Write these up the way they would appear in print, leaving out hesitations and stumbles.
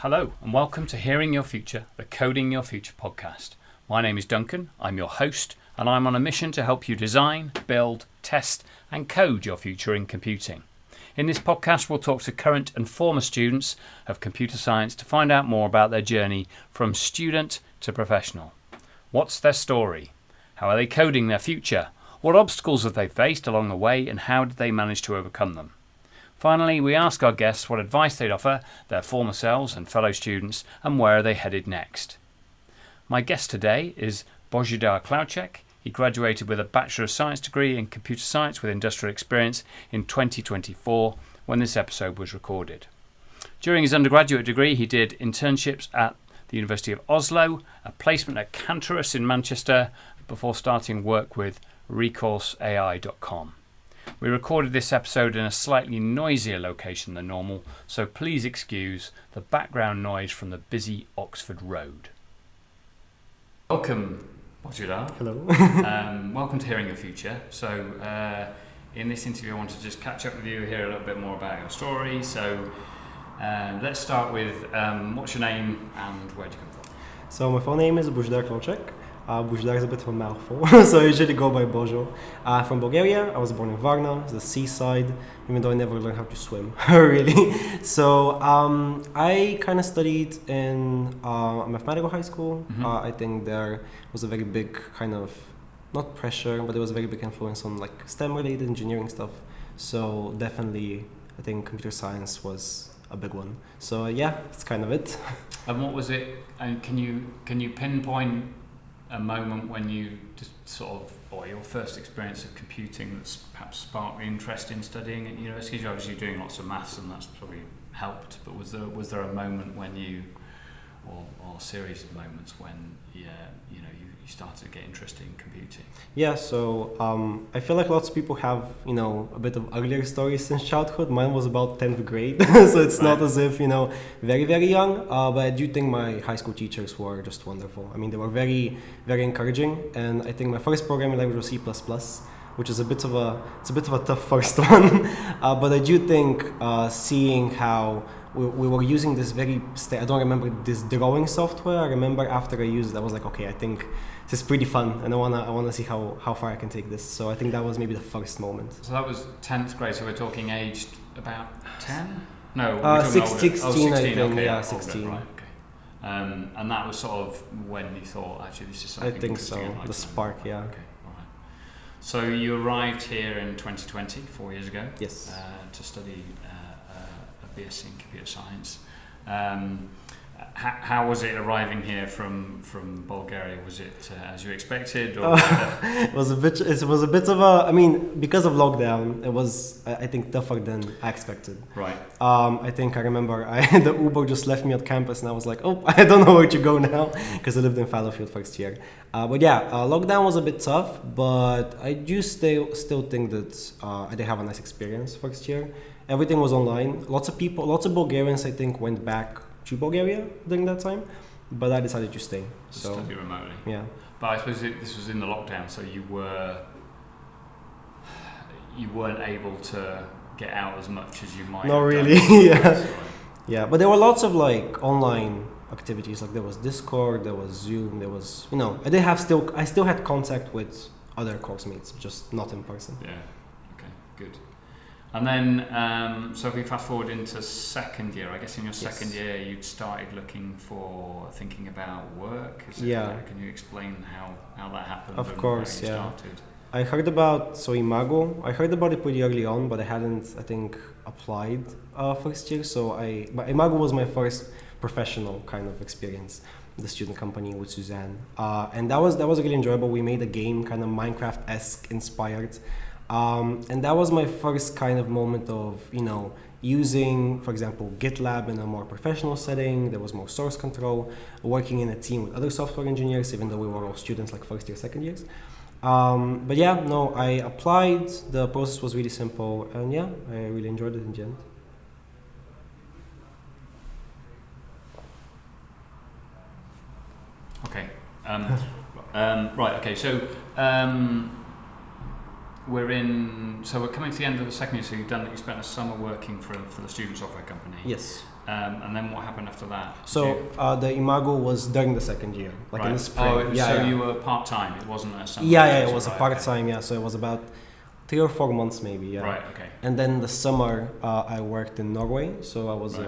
Hello and welcome to Hearing Your Future, the Coding Your Future podcast. My name is Duncan, I'm your host, and I'm on a mission to help you design, build, test and code your future in computing. In this podcast we'll talk to current and former students of computer science to find out more about their journey from student to professional. What's their story? How are they coding their future? What obstacles have they faced along the way and how did they manage to overcome them? Finally, we ask our guests what advice they'd offer their former selves and fellow students and where are they headed next. My guest today is Bozhidar Klouchek. He graduated with a Bachelor of Science degree in computer science with industrial experience in 2024 when this episode was recorded. During his undergraduate degree, he did internships at the University of Oslo, a placement at Cantorus in Manchester, before starting work with recourseai.com. We recorded this episode in a slightly noisier location than normal, so please excuse the background noise from the busy Oxford Road. Welcome, Bozhidar. Hello. Welcome to Hearing Your Future. So in this interview I want to just catch up with you, hear a little bit more about your story. So let's start with what's your name and where do you come from? So my full name is Bozhidar Klouchek. Bozhidar is a bit of a mouthful, so I usually go by Bozo. From Bulgaria, I was born in Varna, the seaside, even though I never learned how to swim, really. So I kind of studied in a mathematical high school. Mm-hmm. I think there was a very big kind of, not pressure, but there was a very big influence on like STEM-related engineering stuff. So definitely, I think computer science was a big one. So yeah, that's kind of it. And what was it, and can you pinpoint a moment when you just sort of, or your first experience of computing that's perhaps sparked the interest in studying at university? You're obviously doing lots of maths and that's probably helped, but was there a moment when you, or a series of moments when you started to get interested in computing? Yeah, so I feel like lots of people have, a bit of uglier stories since childhood. Mine was about 10th grade, so it's not as if, very, very young. But I do think my high school teachers were just wonderful. I mean, they were very, very encouraging. And I think my first programming language was C++, which is a bit of a tough first one. But I do think seeing how we were using this I don't remember this drawing software. I remember after I used it, I was like, okay, I think this is pretty fun, and I wanna see how far I can take this. So I think that was maybe the first moment. So that was 10th grade. So we're talking aged about 10? No, 16, 16, I think. Okay, yeah, older, 16. Right. Okay. And that was sort of when you thought, actually, this is something. I think so. Like the spark, yeah. Okay. All right. So you arrived here in 2020, 4 years ago. Yes. To study a BSc in computer science. How was it arriving here from Bulgaria? Was it as you expected? Or it was a bit of a, I mean, because of lockdown, it was, I think, tougher than I expected. Right. I think I remember the Uber just left me at campus and I was like, oh, I don't know where to go now, because I lived in Fallowfield first year. But yeah, lockdown was a bit tough, but I do still think that I did have a nice experience first year. Everything was online. Lots of Bulgarians, I think, went back to Bulgaria during that time, but I decided to stay. So study remotely. Yeah. But I suppose this was in the lockdown, so you weren't able to get out as much as you might. Not have really. done. Yeah. Yeah, but there were lots of like online activities. Like there was Discord, there was Zoom, there was I still had contact with other course mates, just not in person. Yeah. Okay. Good. And then, so if we fast forward into second year, I guess in your second year you'd started thinking about work. Can you explain how that happened? Of course, how you yeah. started? I heard about Imago. I heard about it pretty early on, but I hadn't, I think, applied first year. But Imago was my first professional kind of experience. The student company with Suzanne, and that was really enjoyable. We made a game, kind of Minecraft-esque inspired. And that was my first kind of moment of, using, for example, GitLab in a more professional setting. There was more source control, working in a team with other software engineers, even though we were all students like first year, second years. But yeah, no, I applied. The process was really simple. And yeah, I really enjoyed it in the end. Okay. Right. Okay. So So we're coming to the end of the second year. So you spent a summer working for the student software company. Yes. And then what happened after that? So the Imago was during the second year, like in the spring. You were part time. It wasn't a summer. It was a part time. Okay. Yeah, so it was about 3 or 4 months maybe. Yeah. Right. Okay. And then the summer I worked in Norway. So I was.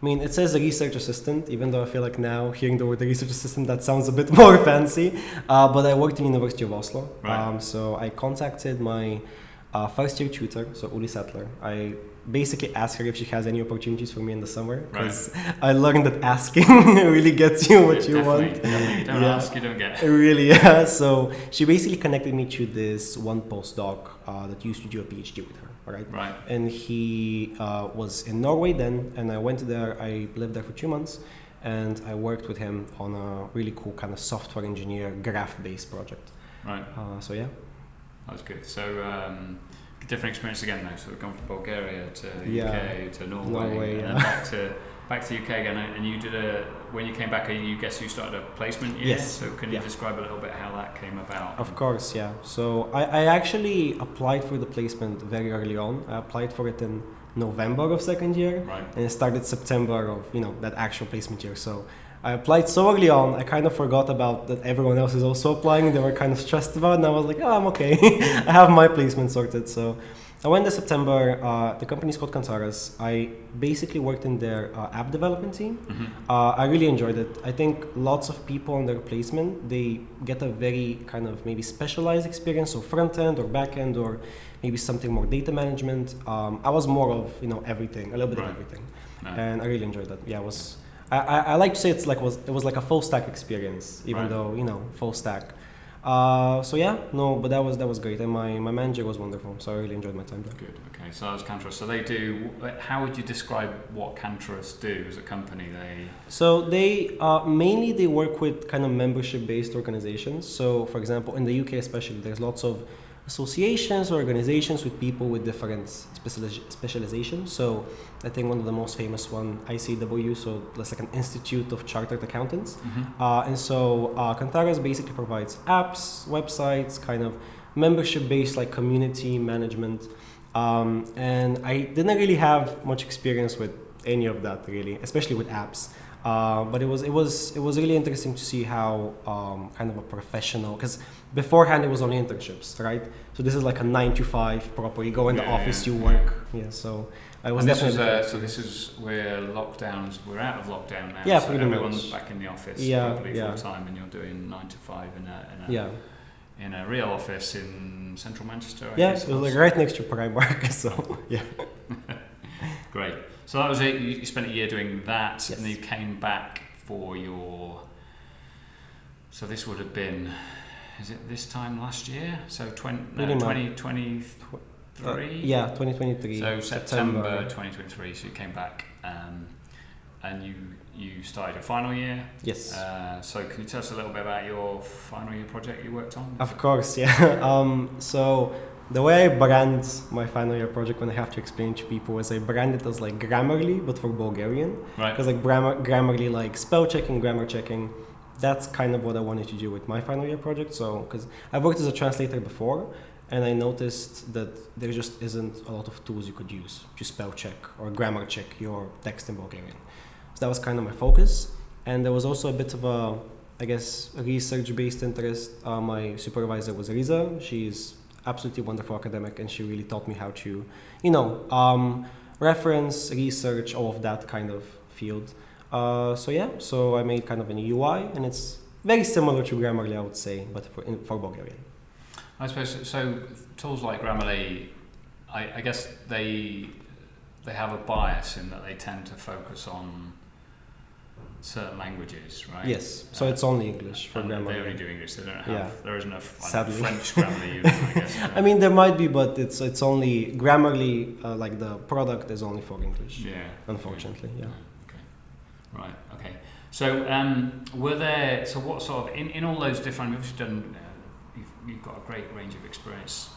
It says a research assistant, even though I feel like now hearing the word research assistant, that sounds a bit more fancy. But I worked in University of Oslo. Right. So I contacted my first year tutor, so Uli Settler. I basically asked her if she has any opportunities for me in the summer, because I learned that asking really gets you what you want. Definitely. You don't ask, you don't get. Really, yeah. So she basically connected me to this one postdoc that used to do a PhD with her. Right. And he was in Norway then, and I went there. I lived there for 2 months, and I worked with him on a really cool kind of software engineer graph-based project. Right. So yeah. That was good. So different experience again though. So we've gone from Bulgaria to UK to Norway and then back to UK again. And you when you came back, you started a placement year. Yes. So can you describe a little bit how that came about? Of course, yeah. So I actually applied for the placement very early on. I applied for it in November of second year, and it started September of that actual placement year. So I applied so early on, I kind of forgot about that everyone else is also applying. They were kind of stressed about it, and I was like, I'm okay. I have my placement sorted. So I went in September. The company's called Kantaras. I basically worked in their app development team. Mm-hmm. I really enjoyed it. I think lots of people on their placement, they get a very kind of maybe specialized experience, so front end or back end or maybe something more data management. I was more of everything, a little bit of everything, and I really enjoyed that. Yeah, it was. I like to say it was like a full stack experience, even though full stack. But that was great, and my manager was wonderful, so I really enjoyed my time there. Good. Okay, so that was Kantaras. So they do. How would you describe what Kantaras do as a company? They mainly they work with kind of membership-based organizations. So, for example, in the UK especially, there's lots of associations or organizations with people with different specializations. So I think one of the most famous one, ICW, so that's like an Institute of Chartered Accountants. Mm-hmm. And so Kantaras basically provides apps, websites, kind of membership-based like community management. And I didn't really have much experience with any of that really, especially with apps. But it was really interesting to see how kind of a professional, because beforehand it was only internships, right? So this is like a 9 to 5 proper. You go in the office, you work. Yeah. So I was definitely. This is where lockdowns. We're out of lockdown now. Yeah, so pretty everyone's much. back in the office. Yeah, probably full time, and you're doing 9 to 5 in a real office in central Manchester. I guess it was like right next to Primark. So yeah. Great. So that was it. You spent a year doing that, yes. And then you came back for your. So this would have been, is it this time last year? So 2023. 2023. So September 2023. So you came back, and you started your final year. Yes. So can you tell us a little bit about your final year project you worked on? Of course, yeah. So the way I brand my final year project, when I have to explain to people, is I brand it as like Grammarly, but for Bulgarian. Right. Because like Grammarly, like spell checking, grammar checking, that's kind of what I wanted to do with my final year project. So, because I've worked as a translator before, and I noticed that there just isn't a lot of tools you could use to spell check or grammar check your text in Bulgarian. So that was kind of my focus. And there was also a bit of a, I guess, research-based interest. My supervisor was Riza. She's absolutely wonderful academic, and she really taught me how to, reference, research, all of that kind of field. So I made kind of a new UI, and it's very similar to Grammarly, I would say, but for Bulgarian. I suppose so. Tools like Grammarly, I guess they have a bias in that they tend to focus on certain languages, right? Yes. So it's only English for Grammarly. They only do English. They don't have. There isn't a French Grammarly, I guess. I mean, there might be, but it's only Grammarly. Like the product is only for English. Yeah. Unfortunately, yeah. Okay. Right. Okay. So were there? So what sort of in all those different? You've done. You've got a great range of experience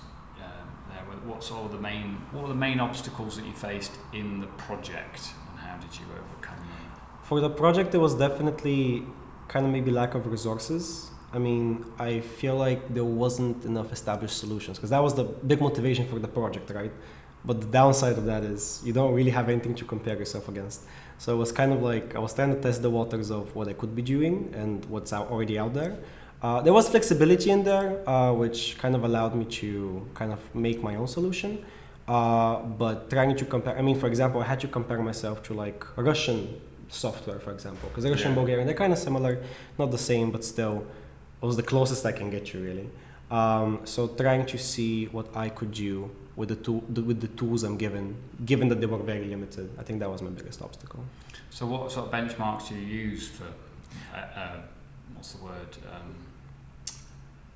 there. What were the main obstacles that you faced in the project, and how did you overcome them? For the project, it was definitely kind of maybe lack of resources. I mean, I feel like there wasn't enough established solutions because that was the big motivation for the project, right? But the downside of that is you don't really have anything to compare yourself against. So it was kind of like I was trying to test the waters of what I could be doing and what's already out there. There was flexibility in there, which kind of allowed me to kind of make my own solution. But trying to compare, I mean, for example, I had to compare myself to like Russian software, for example, because Russian and Bulgarian, they're kind of similar, not the same, but still, it was the closest I can get to, really. So trying to see what I could do with the tools I'm given that they were very limited. I think that was my biggest obstacle. So what sort of benchmarks do you use for, what's the word,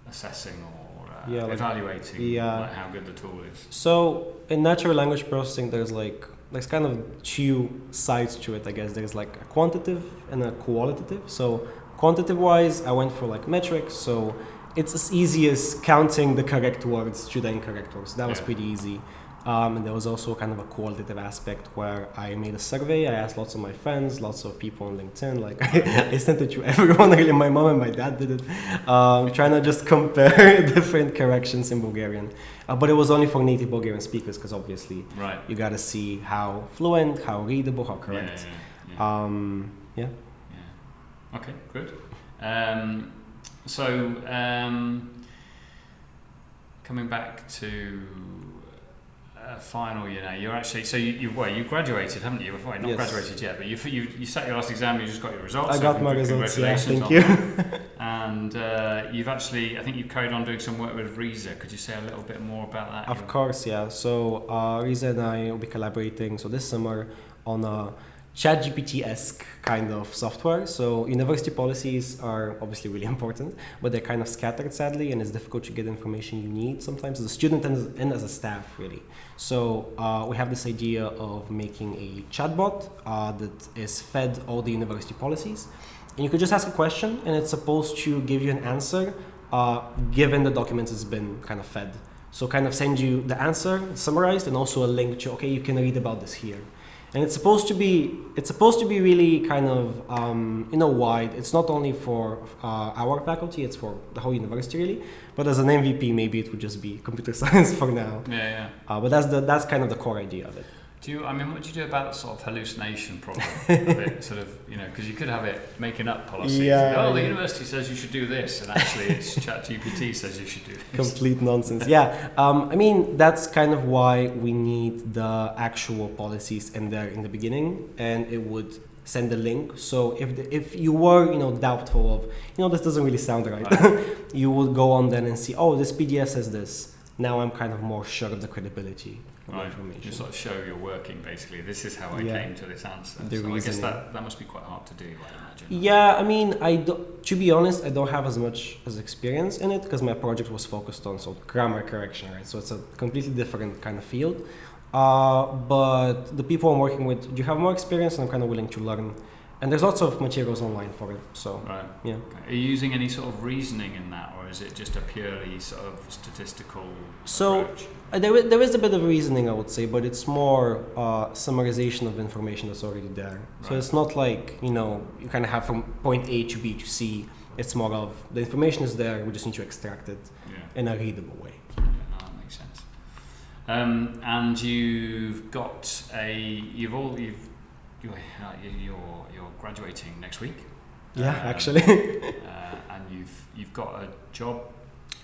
assessing or evaluating like how good the tool is? So in natural language processing, there's kind of two sides to it, I guess. There's like a quantitative and a qualitative. So quantitative wise, I went for like metrics. So it's as easy as counting the correct words to the incorrect words. That was pretty easy. And there was also kind of a qualitative aspect where I made a survey. I asked lots of my friends, lots of people on LinkedIn. Like I sent it to everyone. Really, my mom and my dad did it. Trying to just compare different corrections in Bulgarian. But it was only for native Bulgarian speakers because obviously you got to see how fluent, how readable, how correct. Okay, good. Coming back to final, you're actually you graduated, haven't you? Not graduated yet, but you sat your last exam. You just got your results. I got my results. Yeah, thank you. And you've actually, I think you've carried on doing some work with Riza. Could you say a little bit more about that? Of course, yeah. So Riza and I will be collaborating. So this summer on a ChatGPT-esque kind of software. So university policies are obviously really important, but they're kind of scattered, sadly, and it's difficult to get information you need sometimes as a student and as a staff, really. So we have this idea of making a chatbot that is fed all the university policies. And you could just ask a question, and it's supposed to give you an answer given the documents it's been kind of fed. So kind of send you the answer summarized and also a link to, okay, you can read about this here. And it's supposed to be really kind of wide. It's not only for our faculty; it's for the whole university, really. But as an MVP, maybe it would just be computer science for now. But that's kind of the core idea of it. What do you do about the sort of hallucination problem of it? Sort of, because you could have it making up policies. The university says you should do this, and actually it's ChatGPT says you should do this. Complete nonsense. That's kind of why we need the actual policies in there in the beginning, and it would send a link. So if you were, doubtful of, this doesn't really sound right, you would go on then and see, this PDF says this. Now I'm kind of more sure of the credibility of information. You sort of show you're working, basically. This is how I came to this answer. So I guess that must be quite hard to do, I imagine. Yeah, to be honest, I don't have as much as experience in it because my project was focused on grammar correction, right? So it's a completely different kind of field. But the people I'm working with do have more experience, and I'm kind of willing to learn. And there's lots of materials online for it. So Okay. Are you using any sort of reasoning in that, or is it just a purely sort of statistical approach? There is a bit of reasoning, I would say, but it's more summarization of information that's already there. So it's not like you kind of have from point A to B to C. It's more of the information is there. We just need to extract it in a readable way. That makes sense. And you've got you're graduating next week. Actually. And you've got a job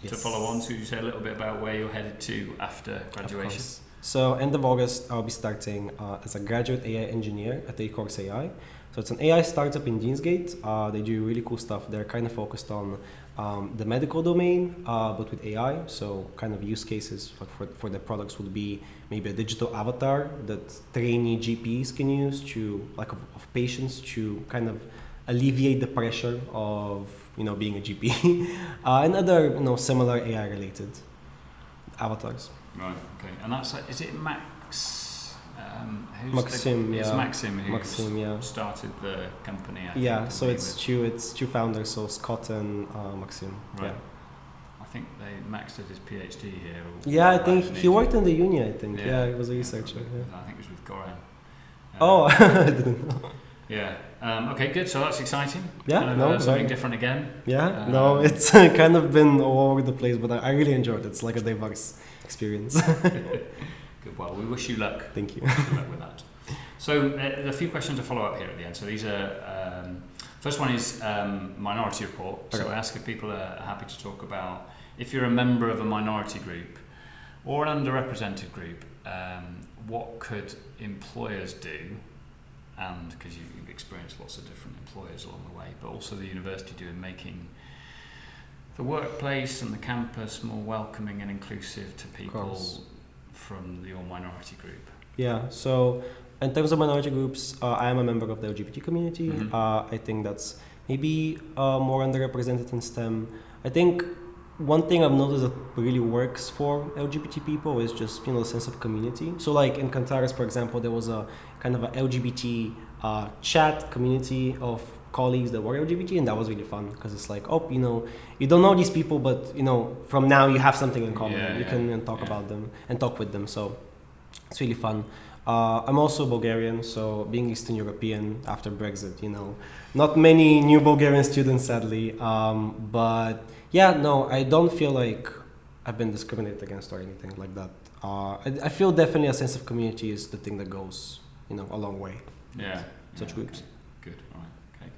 to follow on. So you say a little bit about where you're headed to after graduation. So end of August, I'll be starting as a graduate AI engineer at A-Course AI. So it's an AI startup in Deansgate. They do really cool stuff. They're kind of focused on the medical domain, but with AI. So kind of use cases for the products would be maybe a digital avatar that trainee GPs can use of patients to kind of alleviate the pressure of being a GP and other similar AI related avatars. Right. Okay. And that's is it Max? Maxim, It's Maxim who Maxim, started the company. So it's two founders, so Scott and Maxim. Right. I think Max did his PhD here. I think he worked in the uni. I think. He was a researcher. I think it was with Goran. I didn't know. Yeah. Okay, good. So that's exciting. Yeah, kind of, no, something right. different again. Yeah, no, it's kind of been all over the place, but I really enjoyed it. It's like a diverse experience. Good. Well, we wish you luck. Thank you. Good luck with that. So a few questions to follow up here at the end. So these are first one is minority report. So Okay. I ask if people are happy to talk about if you're a member of a minority group or an underrepresented group, what could employers do? And because you've experienced lots of different employers along the way, but also the university do in making the workplace and the campus more welcoming and inclusive to people from your minority group. Yeah, so in terms of minority groups, I am a member of the LGBT community. Mm-hmm. I think that's maybe more underrepresented in STEM. I think one thing I've noticed that really works for LGBT people is just, the sense of community. So like in Cantares, for example, there was a kind of a LGBT chat community of colleagues that were LGBT, and that was really fun because it's like, you don't know these people, but from now you have something in common. You can talk about them and talk with them. So it's really fun. I'm also Bulgarian, so being Eastern European after Brexit, not many new Bulgarian students, sadly. But yeah, no, I don't feel like I've been discriminated against or anything like that. I feel definitely a sense of community is the thing that goes, a long way. Yeah. Such groups. Okay. Good. All right. Okay.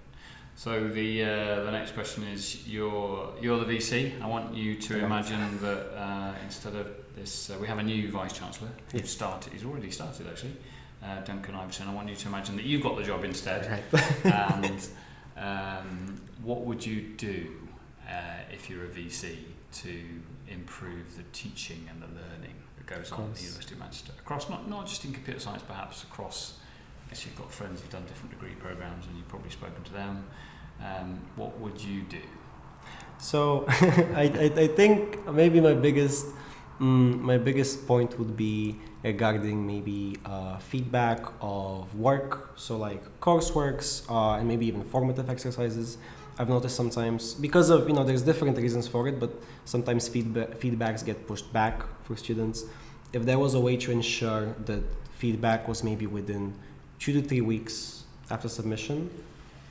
So the next question is you're the VC. I want you to imagine that instead of this, we have a new vice chancellor who started. He's already started actually, Duncan Iverson. I want you to imagine that you've got the job instead. Right. And what would you do if you're a VC to improve the teaching and the learning that goes on at the University of Manchester across not just in computer science, perhaps across. I guess you've got friends who've done different degree programs and you've probably spoken to them. What would you do? So I think maybe my biggest point would be regarding maybe feedback of work, so like courseworks and maybe even formative exercises. I've noticed sometimes because of there's different reasons for it, but sometimes feedbacks get pushed back for students. If there was a way to ensure that feedback was maybe within 2 to 3 weeks after submission,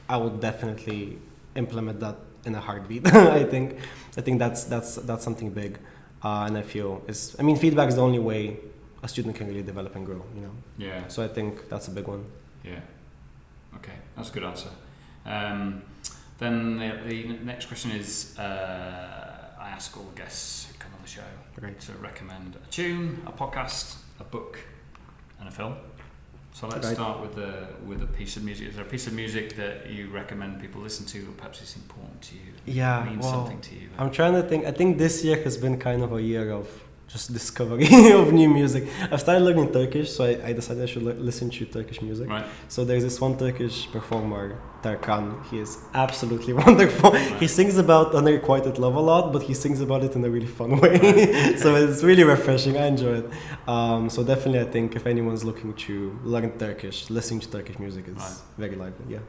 I would definitely implement that in a heartbeat. I think that's something big, and I feel feedback is the only way a student can really develop and grow. Yeah. So I think that's a big one. Yeah. Okay, that's a good answer. Then the next question is, I ask all the guests who come on the show to recommend a tune, a podcast, a book, and a film. So let's start with a piece of music. Is there a piece of music that you recommend people listen to, or perhaps it's important to you? Yeah, means something to you. I'm trying to think. I think this year has been kind of a year of just discovery of new music. I've started learning Turkish, so I decided I should listen to Turkish music. Right. So there's this one Turkish performer, Tarkan. He is absolutely wonderful. Right. He sings about unrequited love a lot, but he sings about it in a really fun way. Right. So it's really refreshing. I enjoy it. So definitely, I think if anyone's looking to learn Turkish, listening to Turkish music is very lively. Yeah.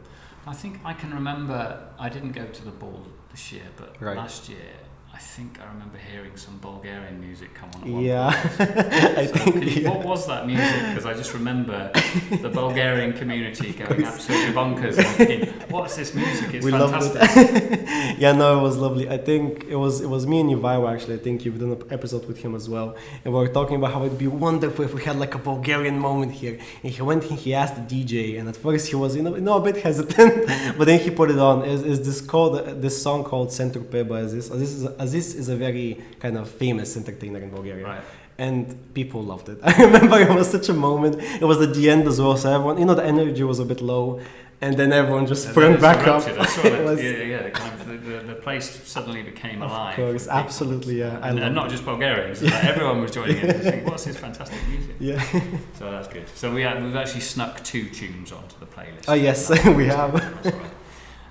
I think I can remember. I didn't go to the ball this year, but last year. I think I remember hearing some Bulgarian music come on at one point. What was that music? Because I just remember the Bulgarian community going absolutely bonkers and thinking, what's this music? It's fantastic. Yeah, no, it was lovely. I think it was me and Ivago actually. I think you've done an episode with him as well. And we were talking about how it'd be wonderful if we had like a Bulgarian moment here. And he went and he asked the DJ, and at first he was a bit hesitant, but then he put it on. Is this song called Centrupe by Aziz is a very kind of famous entertainer in Bulgaria. Right. And people loved it. I remember it was such a moment. It was at the end as well, so everyone, the energy was a bit low, and then everyone just sprang back up. I saw it. The place suddenly became alive. Of course, absolutely, yeah. And not just Bulgarians, like everyone was joining in. Thinking, what's this fantastic music? Yeah. So that's good. So we've actually snuck 2 tunes onto the playlist. Oh yes, we have. That's right.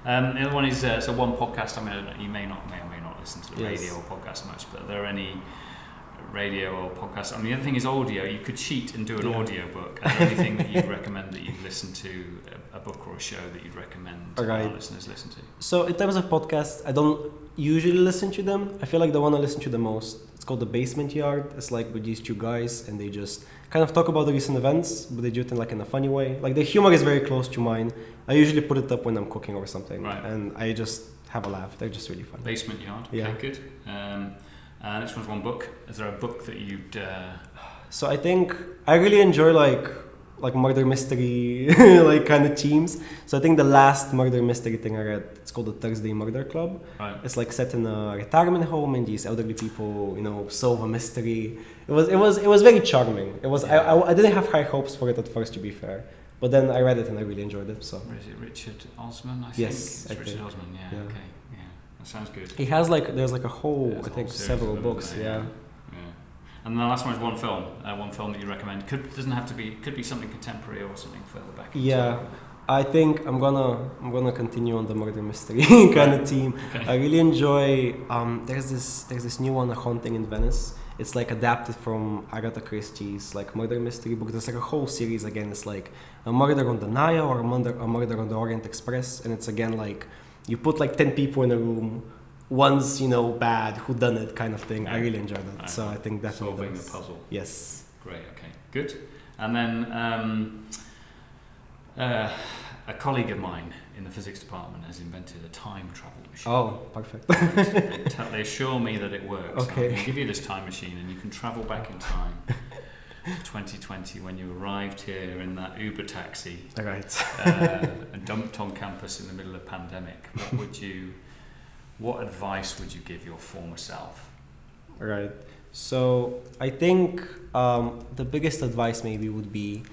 The other one is one podcast. You may or may not listen to the radio or podcast much, but are there any radio or podcasts? The other thing is audio. You could cheat and do an audio book. Is there anything that you'd recommend that you've listened to, a book or a show that you'd recommend our listeners listen to? So in terms of podcasts, I don't usually listen to them. I feel like the one I listen to the most, it's called The Basement Yard. It's like with these 2 guys, and they just kind of talk about the recent events, but they do it in like in a funny way. Like the humor is very close to mine. I usually put it up when I'm cooking or something, Right. and I just have a laugh. They're just really fun. Basement Yard. Yeah. Okay, good. Next one's one book. Is there a book that you'd... So I think I really enjoy like murder mystery like kind of themes. So I think the last murder mystery thing I read, it's called the Thursday Murder Club. Right. It's like set in a retirement home, and these elderly people, solve a mystery. It was very charming. It was I didn't have high hopes for it at first, to be fair, but then I read it and I really enjoyed it. So Is it Richard Osman? I think. Yes, It's I Richard think. Osman. Yeah. Okay. Yeah. That sounds good. he has there's like a whole There's I a think whole series several of them, books. isn't there? Yeah. Yeah. And the last one is one film. One film that you recommend. Doesn't have to be. Could be something contemporary or something further back. in Yeah, time. I think I'm gonna continue on the murder mystery kind of theme. Okay. I really enjoy. There's this new one, A Haunting in Venice. It's like adapted from Agatha Christie's like murder mystery book. There's like a whole series again. It's like a murder on the Nile or a murder on the Orient Express, and it's again like you put like 10 people in a room. One's bad, who done it kind of thing. I really enjoy that. Right. So I think definitely Solving that's- the puzzle. Yes. Great. Okay. Good. And then a colleague of mine in the physics department has invented a time travel machine. Oh, perfect. They assure me that it works. Okay. I can give you this time machine and you can travel back in time. 2020, when you arrived here in that Uber taxi Right. and dumped on campus in the middle of pandemic, what advice would you give your former self? Right. So I think the biggest advice maybe would be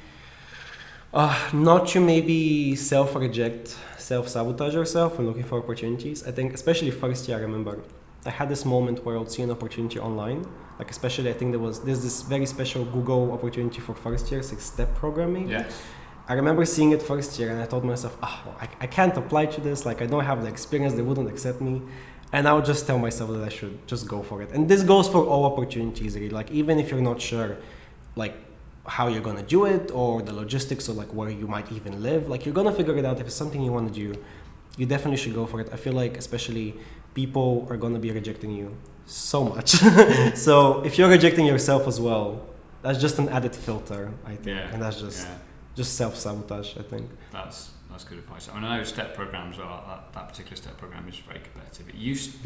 not to maybe self-reject, self-sabotage yourself when looking for opportunities. I think especially first year, I remember I had this moment where I would see an opportunity online. Like especially I think there's this very special Google opportunity for first year, 6-step programming. Yes. I remember seeing it first year and I told myself, I can't apply to this. Like I don't have the experience, they wouldn't accept me. And I would just tell myself that I should just go for it. And this goes for all opportunities really. Like even if you're not sure like how you're gonna do it or the logistics or like where you might even live, like you're gonna figure it out. If it's something you want to do, you definitely should go for it. I feel like especially people are gonna be rejecting you so much. So if you're rejecting yourself as well, that's just an added filter, I think. Yeah. And that's just self-sabotage, I think. That's good advice. I mean, I know step programs that particular step program is very competitive. It used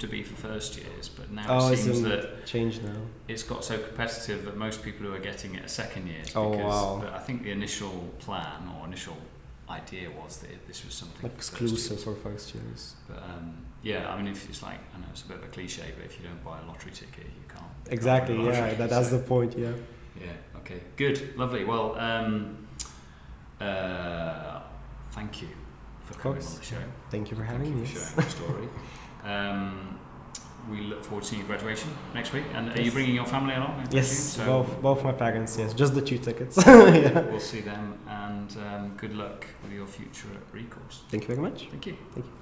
to be for first years, but now it seems that changed now. it's got so competitive that most people who are getting it are second years. But I think the initial plan or initial idea was that this was something like exclusive for first years. But I mean, if it's like, I know it's a bit of a cliche, but if you don't buy a lottery ticket, you can't. Exactly. Yeah, that's the point. Yeah. Yeah. Okay. Good. Lovely. Well, thank you for coming on the show. Thank you for having me. Thank you for sharing your story. We look forward to seeing your graduation next week. And are you bringing your family along? Yes, both my parents. Yes, just the 2 tickets. Yeah. We'll see them, and good luck with your future at Recourse. Thank you very much. Thank you. Thank you.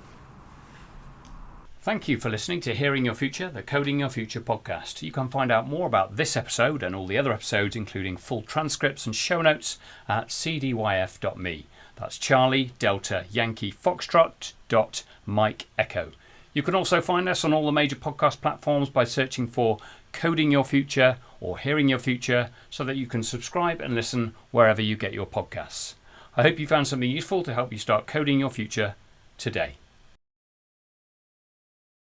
Thank you for listening to Hearing Your Future, the Coding Your Future podcast. You can find out more about this episode and all the other episodes, including full transcripts and show notes, at cdyf.me. That's Charlie Delta Yankee Foxtrot Mike Echo. You can also find us on all the major podcast platforms by searching for Coding Your Future or Hearing Your Future, so that you can subscribe and listen wherever you get your podcasts. I hope you found something useful to help you start coding your future today.